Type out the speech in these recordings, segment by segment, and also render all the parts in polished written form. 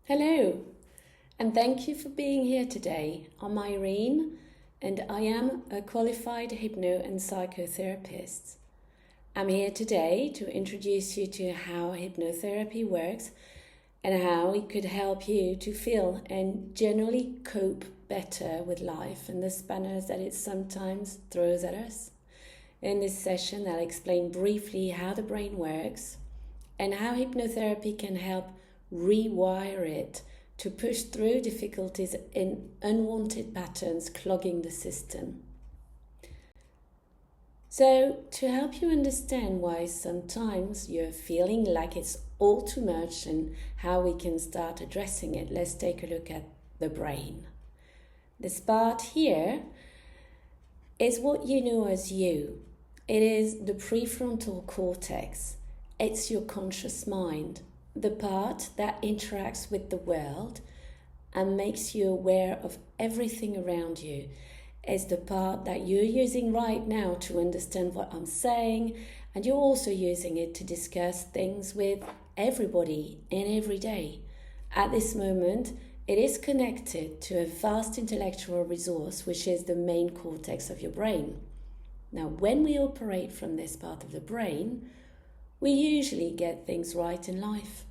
Hello, and thank you for being here today. I'm Irene, and I am a qualified hypno and psychotherapist. I'm here today to introduce you to how hypnotherapy works and how it could help you to feel and generally cope better with life and the spanners that it sometimes throws at us. In this session, I'll explain briefly how the brain works and how hypnotherapy can help rewire it to push through difficulties in unwanted patterns clogging the system. So, to help you understand why sometimes you're feeling like it's all too much and how we can start addressing it, let's take a look at the brain. This part here is what you know as you. It is the prefrontal cortex. It's your conscious mind, the part that interacts with the world and makes you aware of everything around you. It's the part that you're using right now to understand what I'm saying, and you're also using it to discuss things with everybody and every day. At this moment, it is connected to a vast intellectual resource, which is the main cortex of your brain. Now, when we operate from this part of the brain, we usually get things right in life.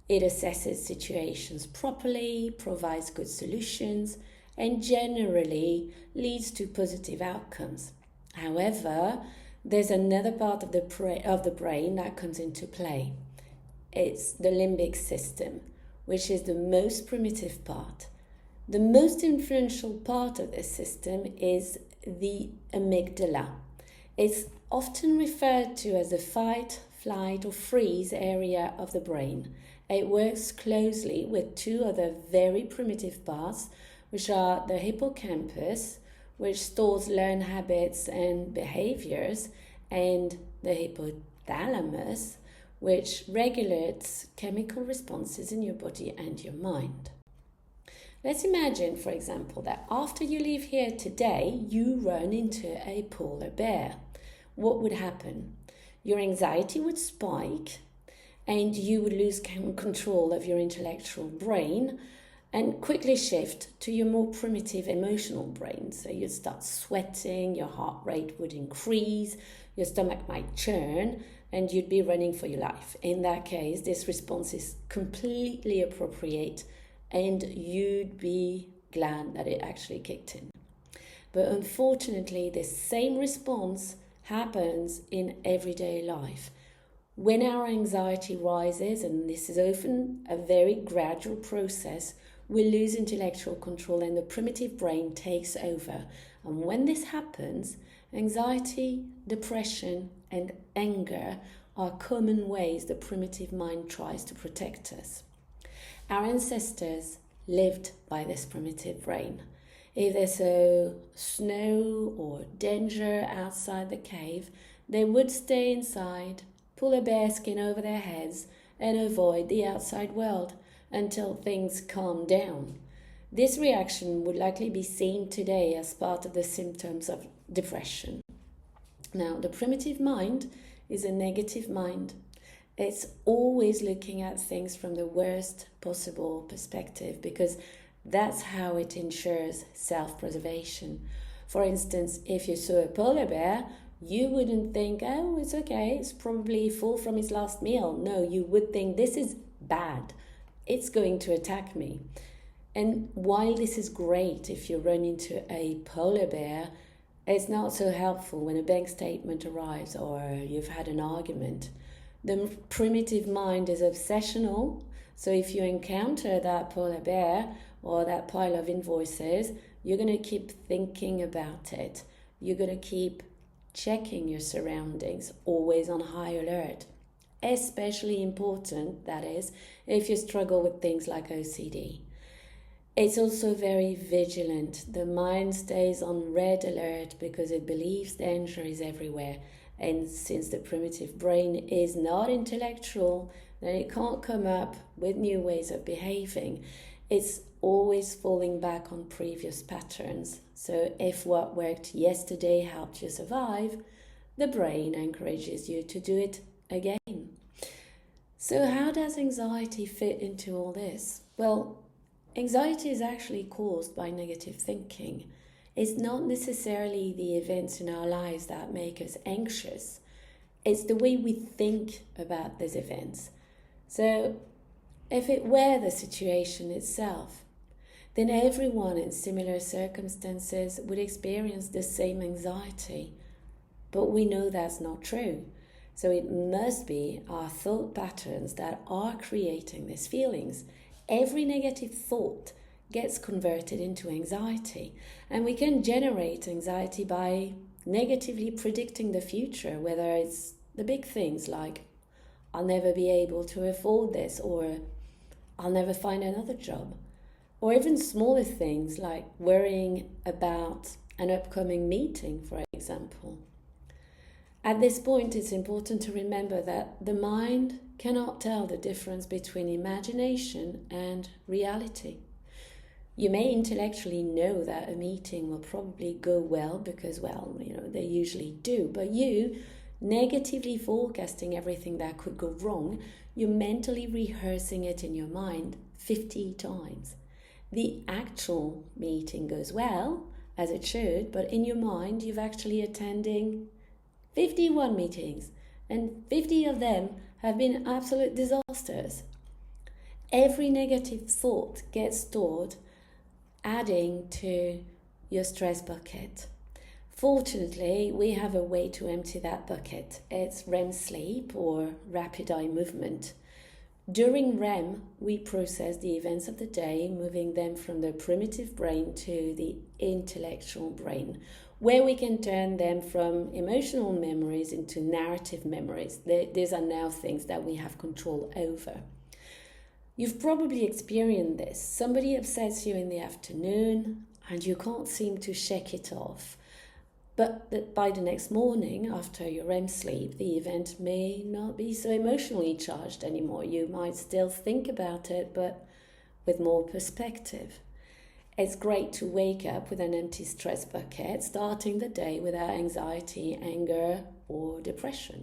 It assesses situations properly, provides good solutions, and generally leads to positive outcomes. However, there's another part of the brain that comes into play. It's the limbic system, which is the most primitive part. The most influential part of this system is the amygdala. It's often referred to as the fight, flight, or freeze area of the brain. It works closely with two other very primitive parts, which are the hippocampus, which stores learned habits and behaviors, and the hypothalamus, which regulates chemical responses in your body and your mind. Let's imagine, for example, that after you leave here today, you run into a polar bear. What would happen? Your anxiety would spike and you would lose control of your intellectual brain and quickly shift to your more primitive emotional brain. So you'd start sweating, your heart rate would increase, your stomach might churn, and you'd be running for your life. In that case, this response is completely appropriate and you'd be glad that it actually kicked in. But unfortunately, this same response happens in everyday life. When our anxiety rises, and this is often a very gradual process, we lose intellectual control and the primitive brain takes over. And when this happens, anxiety, depression, and anger are common ways the primitive mind tries to protect us. Our ancestors lived by this primitive brain. If they saw snow or danger outside the cave, they would stay inside, pull a bearskin over their heads, and avoid the outside world until things calmed down. This reaction would likely be seen today as part of the symptoms of depression. Now, the primitive mind is a negative mind. It's always looking at things from the worst possible perspective because that's how it ensures self-preservation. For instance, if you saw a polar bear, you wouldn't think, oh, it's okay, it's probably full from his last meal. No, you would think, this is bad. It's going to attack me. And while this is great if you run into a polar bear, it's not so helpful when a bank statement arrives or you've had an argument. The primitive mind is obsessional, so if you encounter that polar bear or that pile of invoices, you're going to keep thinking about it. You're going to keep checking your surroundings, always on high alert. Especially important, that is, if you struggle with things like OCD. It's also very vigilant. The mind stays on red alert because it believes danger is everywhere. And since the primitive brain is not intellectual, then it can't come up with new ways of behaving. It's always falling back on previous patterns. So if what worked yesterday helped you survive, the brain encourages you to do it again. So how does anxiety fit into all this? Well, anxiety is actually caused by negative thinking. It's not necessarily the events in our lives that make us anxious. It's the way we think about these events. So if it were the situation itself, then everyone in similar circumstances would experience the same anxiety. But we know that's not true. So it must be our thought patterns that are creating these feelings. Every negative thought gets converted into anxiety. And we can generate anxiety by negatively predicting the future, whether it's the big things like, I'll never be able to afford this, or I'll never find another job. Or even smaller things like worrying about an upcoming meeting, for example. At this point, it's important to remember that the mind cannot tell the difference between imagination and reality. You may intellectually know that a meeting will probably go well because, they usually do, but you, negatively forecasting everything that could go wrong, you're mentally rehearsing it in your mind 50 times. The actual meeting goes well, as it should, but in your mind, you've actually attending 51 meetings, and 50 of them have been absolute disasters. Every negative thought gets stored, adding to your stress bucket. Fortunately, we have a way to empty that bucket. It's REM sleep, or rapid eye movement. During REM, we process the events of the day, moving them from the primitive brain to the intellectual brain, where we can turn them from emotional memories into narrative memories. These are now things that we have control over. You've probably experienced this. Somebody upsets you in the afternoon and you can't seem to shake it off. But by the next morning, after your REM sleep, the event may not be so emotionally charged anymore. You might still think about it, but with more perspective. It's great to wake up with an empty stress bucket, starting the day without anxiety, anger, or depression.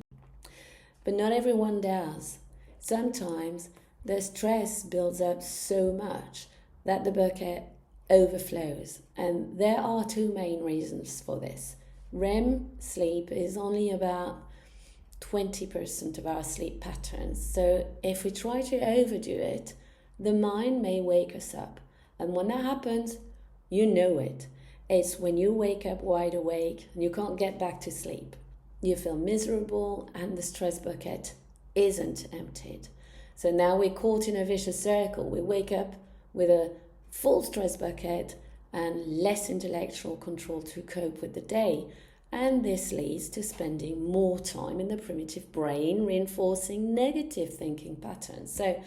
But not everyone does. Sometimes the stress builds up so much that the bucket overflows. And there are two main reasons for this. REM sleep is only about 20% of our sleep patterns. So if we try to overdo it, the mind may wake us up. And when that happens, you know it. It's when you wake up wide awake and you can't get back to sleep. You feel miserable and the stress bucket isn't emptied. So now we're caught in a vicious circle. We wake up with a full stress bucket and less intellectual control to cope with the day. And this leads to spending more time in the primitive brain, reinforcing negative thinking patterns. So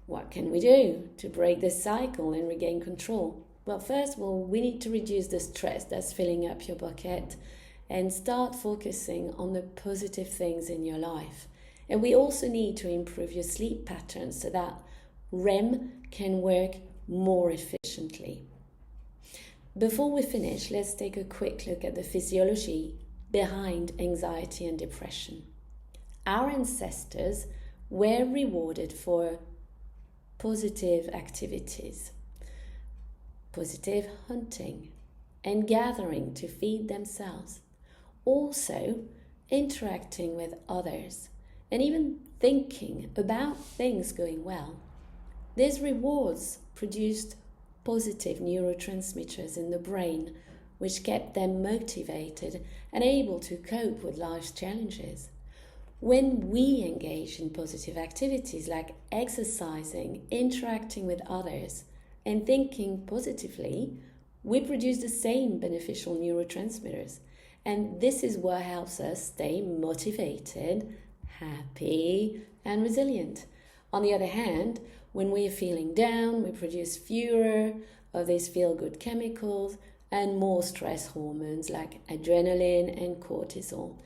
what can we do to break this cycle and regain control? Well, first of all, we need to reduce the stress that's filling up your bucket and start focusing on the positive things in your life. And we also need to improve your sleep patterns so that REM can work more efficiently. Before we finish, let's take a quick look at the physiology behind anxiety and depression. Our ancestors were rewarded for positive activities, positive hunting, and gathering to feed themselves. Also, interacting with others, and even thinking about things going well. These rewards produced positive neurotransmitters in the brain, which kept them motivated and able to cope with life's challenges. When we engage in positive activities like exercising, interacting with others, and thinking positively, we produce the same beneficial neurotransmitters. And this is what helps us stay motivated, happy, and resilient. On the other hand, when we're feeling down, we produce fewer of these feel-good chemicals and more stress hormones like adrenaline and cortisol.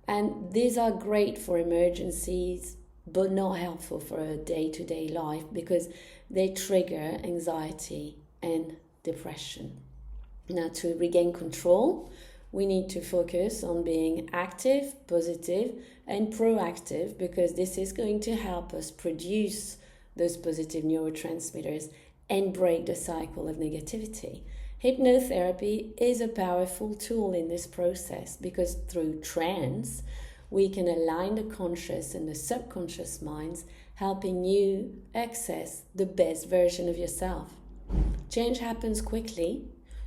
And these are great for emergencies, but not helpful for a day-to-day life because they trigger anxiety and depression. Now, to regain control, We need to focus on being active, positive, and proactive, because this is going to help us produce those positive neurotransmitters and break the cycle of negativity. Hypnotherapy is a powerful tool in this process, because through trance, we can align the conscious and the subconscious minds, helping you access the best version of yourself. Change happens quickly,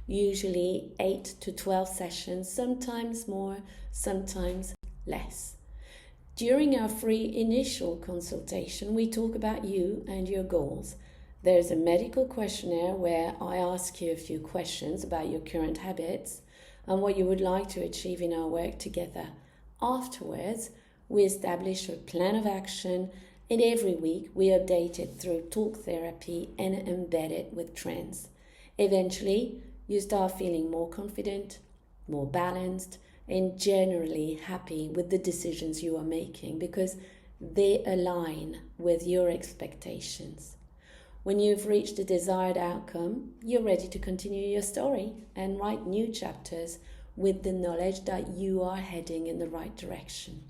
usually 8 to 12 sessions, sometimes more, sometimes less. During our free initial consultation, we talk about you and your goals. There's a medical questionnaire where I ask you a few questions about your current habits and what you would like to achieve in our work together. Afterwards, we establish a plan of action, and every week we update it through talk therapy and embed it with trends. Eventually, you start feeling more confident, more balanced, and generally happy with the decisions you are making, because they align with your expectations. When you've reached the desired outcome, you're ready to continue your story and write new chapters with the knowledge that you are heading in the right direction.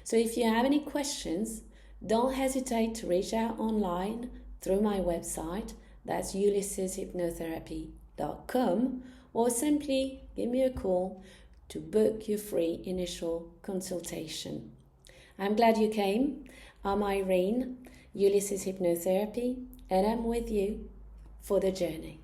So if you have any questions, don't hesitate to reach out online through my website, that's ulysseshypnotherapy.com, or simply give me a call to book your free initial consultation. I'm glad you came. I'm Irene, Ulysses Hypnotherapy, and I'm with you for the journey.